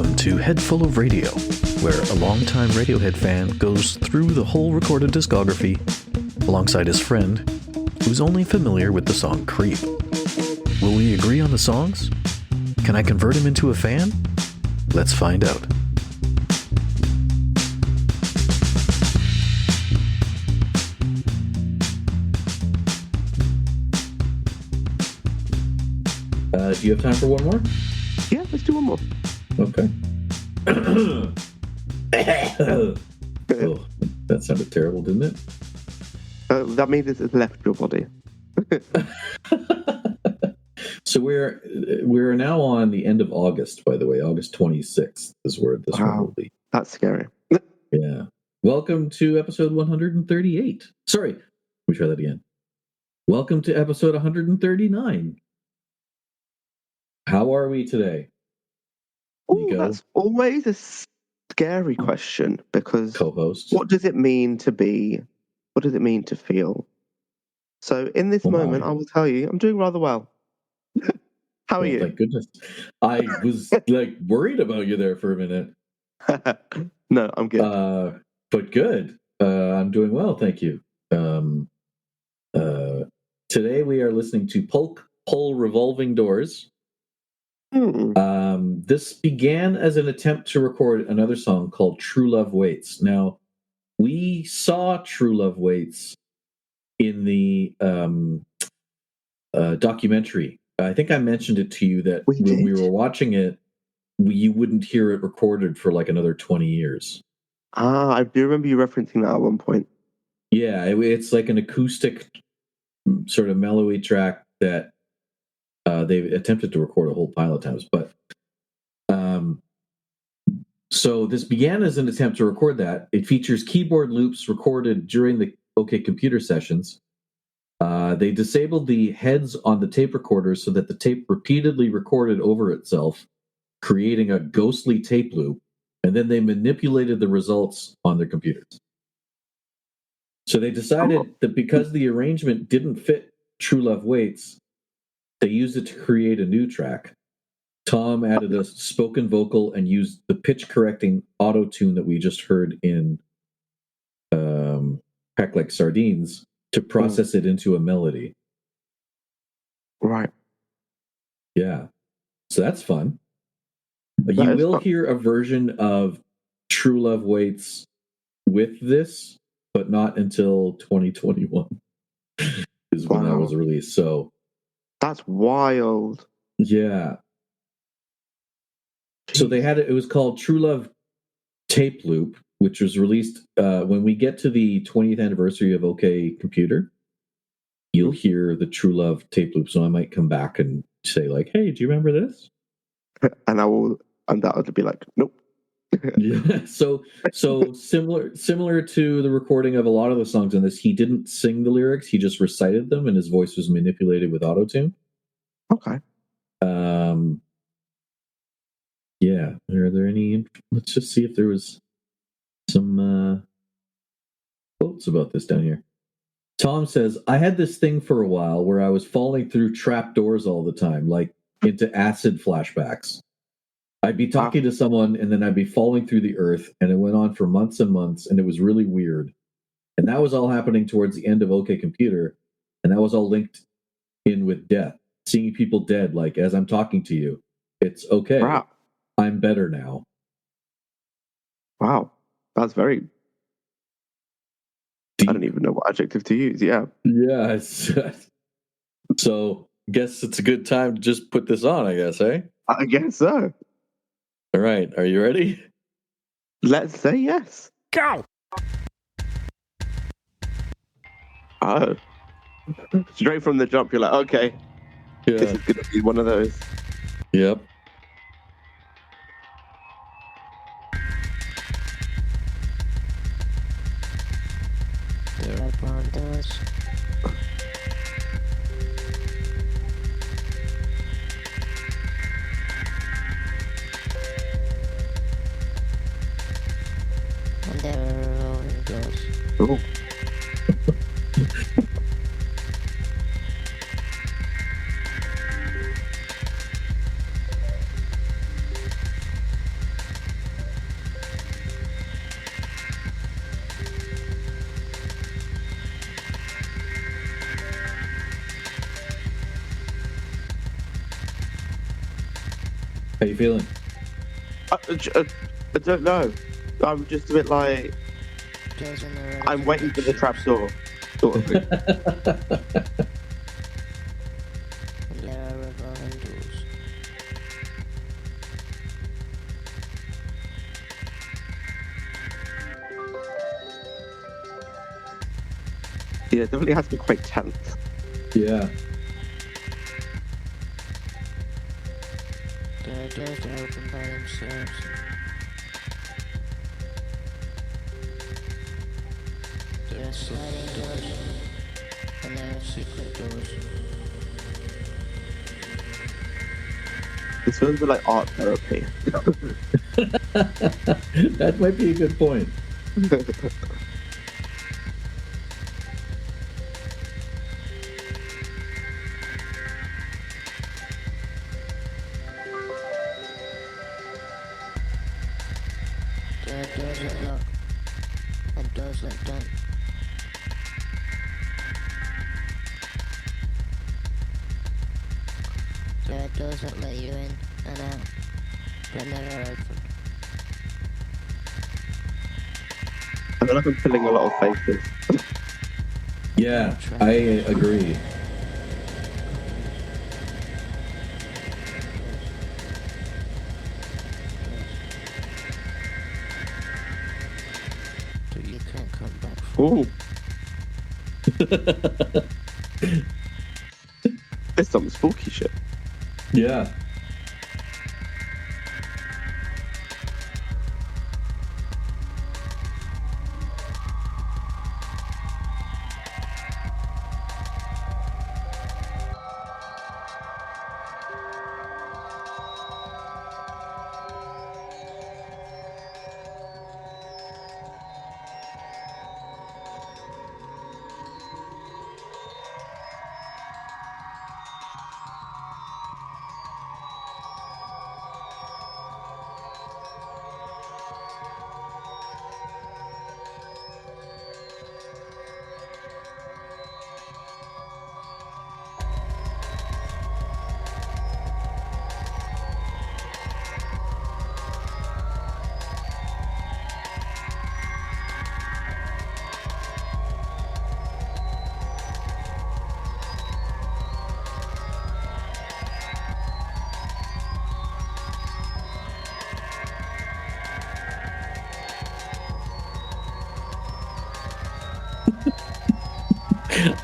Welcome to Head Full of Radio, where a longtime Radiohead fan goes through the whole recorded discography alongside his friend, who's only familiar with the song Creep. Will we agree on the songs? Can I convert him into a fan? Let's find out. Do you have time for one more? Yeah, let's do one more. Okay. Oh, that sounded terrible, didn't it? That means it's left your body. So we're now on the end of August, by the way. August 26th is where this one will be. That's scary. Yeah. Welcome to episode 138. Sorry, let me try that again. Welcome to episode 139. How are we today? Ooh, that's always a scary question, because Co-host. What does it mean to be? What does it mean to feel? So in this moment, I will tell you, I'm doing rather well. How are you? Thank goodness. I was worried about you there for a minute. No, I'm good. But good. I'm doing well, thank you. Today we are listening to Pulk Pull Revolving Doors. This began as an attempt to record another song called True Love Waits. Now, we saw True Love Waits in the documentary. I think I mentioned it to you that when we were watching it, you wouldn't hear it recorded for like another 20 years. I do remember you referencing that at one point. Yeah, it's like an acoustic sort of mellowy track that they've attempted to record a whole pile of times. But so this began as an attempt to record that. It features keyboard loops recorded during the OK Computer sessions. They disabled the heads on the tape recorders so that the tape repeatedly recorded over itself, creating a ghostly tape loop, and then they manipulated the results on their computers. So they decided that because the arrangement didn't fit True Love Waits, they used it to create a new track. Tom added a spoken vocal and used the pitch-correcting auto-tune that we just heard in Pack Like Sardines to process it into a melody. Right. Yeah. So that's fun. You will hear a version of True Love Waits with this, but not until 2021 is when that was released. So that's wild. Yeah. So they had it was called True Love Tape Loop, which was released when we get to the 20th anniversary of OK Computer. You'll hear the True Love Tape Loop. So I might come back and say like, "Hey, do you remember this?" And I will undoubtedly be like, "Nope." Yeah. So similar to the recording of a lot of the songs in this, he didn't sing the lyrics; he just recited them, and his voice was manipulated with autotune. Okay. Yeah. Are there any? Let's just see if there was some quotes about this down here. Tom says, "I had this thing for a while where I was falling through trap doors all the time, like into acid flashbacks. I'd be talking to someone and then I'd be falling through the earth, and it went on for months and months, and it was really weird. And that was all happening towards the end of OK Computer, and that was all linked in with death. Seeing people dead, like as I'm talking to you. It's okay. Wow. I'm better now." Wow. That's very deep. I don't even know what adjective to use. Yeah. Yeah. So guess it's a good time to just put this on, I guess, eh? I guess so. All right. Are you ready? Let's say yes. Go! Oh. Straight from the jump, you're like, okay. Yeah. This is going to be one of those. Yep. Oh. How you feeling? I don't know. I'm just a bit like, I'm waiting for the trapdoor, sort of thing. There are revolving doors. Yeah, it definitely has to be quite tense. Yeah. There are doors that open by themselves. There are sliding doors, and there are secret doors. This feels a bit like art therapy. That might be a good point. There are doors that lock, and doors that don't. There are doors that let you in and out, but never open. I feel like I'm filling a lot of faces. Yeah, I agree. But you can't come back from. Ooh, there's some spooky shit. Yeah.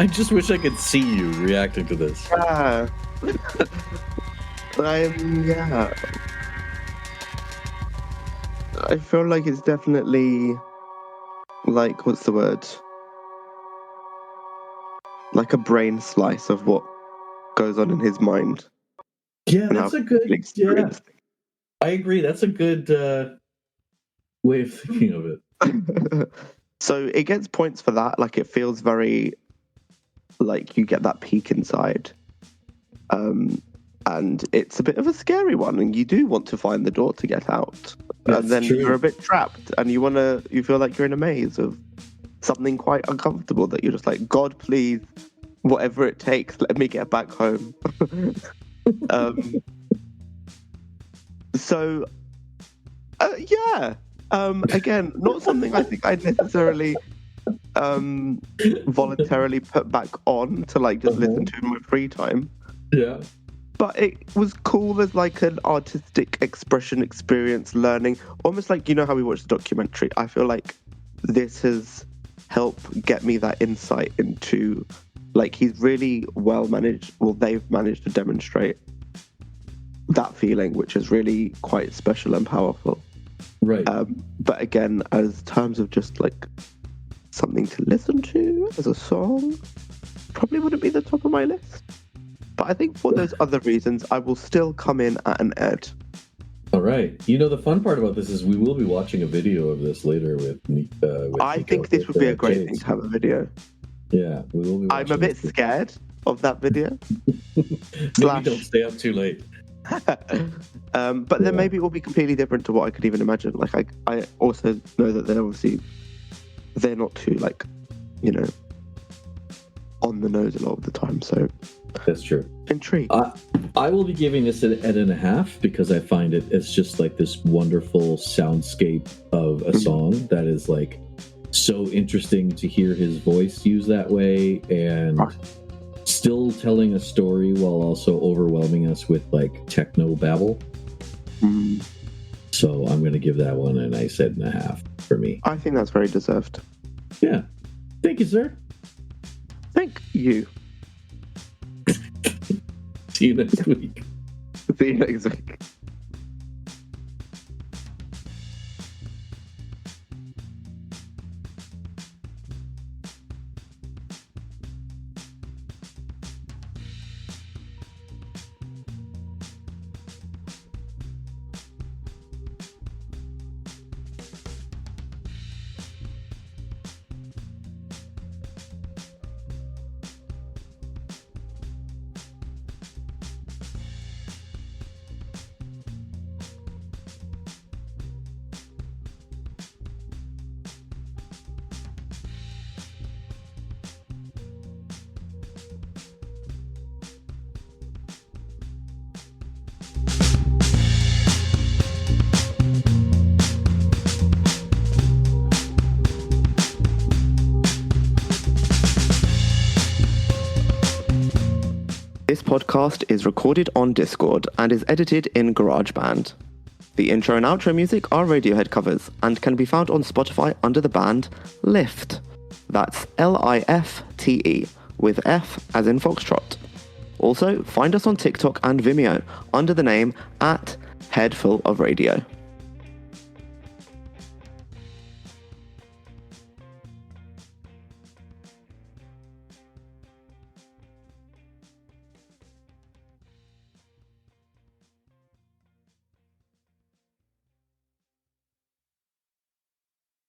I just wish I could see you reacting to this. Yeah. Yeah. I feel like it's definitely like, what's the word? Like a brain slice of what goes on in his mind. Yeah, and that's how a good. he Yeah, experienced I agree. That's a good way of thinking of it. it. So it gets points for that. Like, it feels very like you get that peek inside. And it's a bit of a scary one, and you do want to find the door to get out. That's and then true. you're a bit trapped, and you feel like you're in a maze of something quite uncomfortable that you're just like, God, please, whatever it takes, let me get back home. So, yeah. Again, not something I think I'd necessarily voluntarily put back on to like just listen to in my free time. Yeah. But it was cool as like an artistic expression experience, learning, almost like, you know how we watched the documentary. I feel like this has helped get me that insight into, like, he's really well managed, well, they've managed to demonstrate that feeling, which is really quite special and powerful. Right. But again, as terms of just like something to listen to as a song, probably wouldn't be the top of my list. But I think for those other reasons, I will still come in at an Ed. All right. You know, the fun part about this is we will be watching a video of this later with I Nico, think this would be a great Jades. thing to have a video. Yeah, we will be watching. I'm a bit scared of that video. Maybe don't stay up too late. But then maybe it will be completely different to what I could even imagine. Like, I also know that they're not too, like, you know, on the nose a lot of the time. So That's true. Intrigued. I will be giving this an 8.5 because I find it's just like this wonderful soundscape of a song that is like so interesting to hear his voice used that way and still telling a story while also overwhelming us with like techno babble. So I'm going to give that one a nice 8.5 for me. I think that's very deserved. Yeah. Thank you, sir. Thank you. See you next week. See you next week. This podcast is recorded on Discord and is edited in GarageBand. The intro and outro music are Radiohead covers and can be found on Spotify under the band Lift. That's Lifte, with F as in Foxtrot. Also, find us on TikTok and Vimeo under the name @Headful of Radio.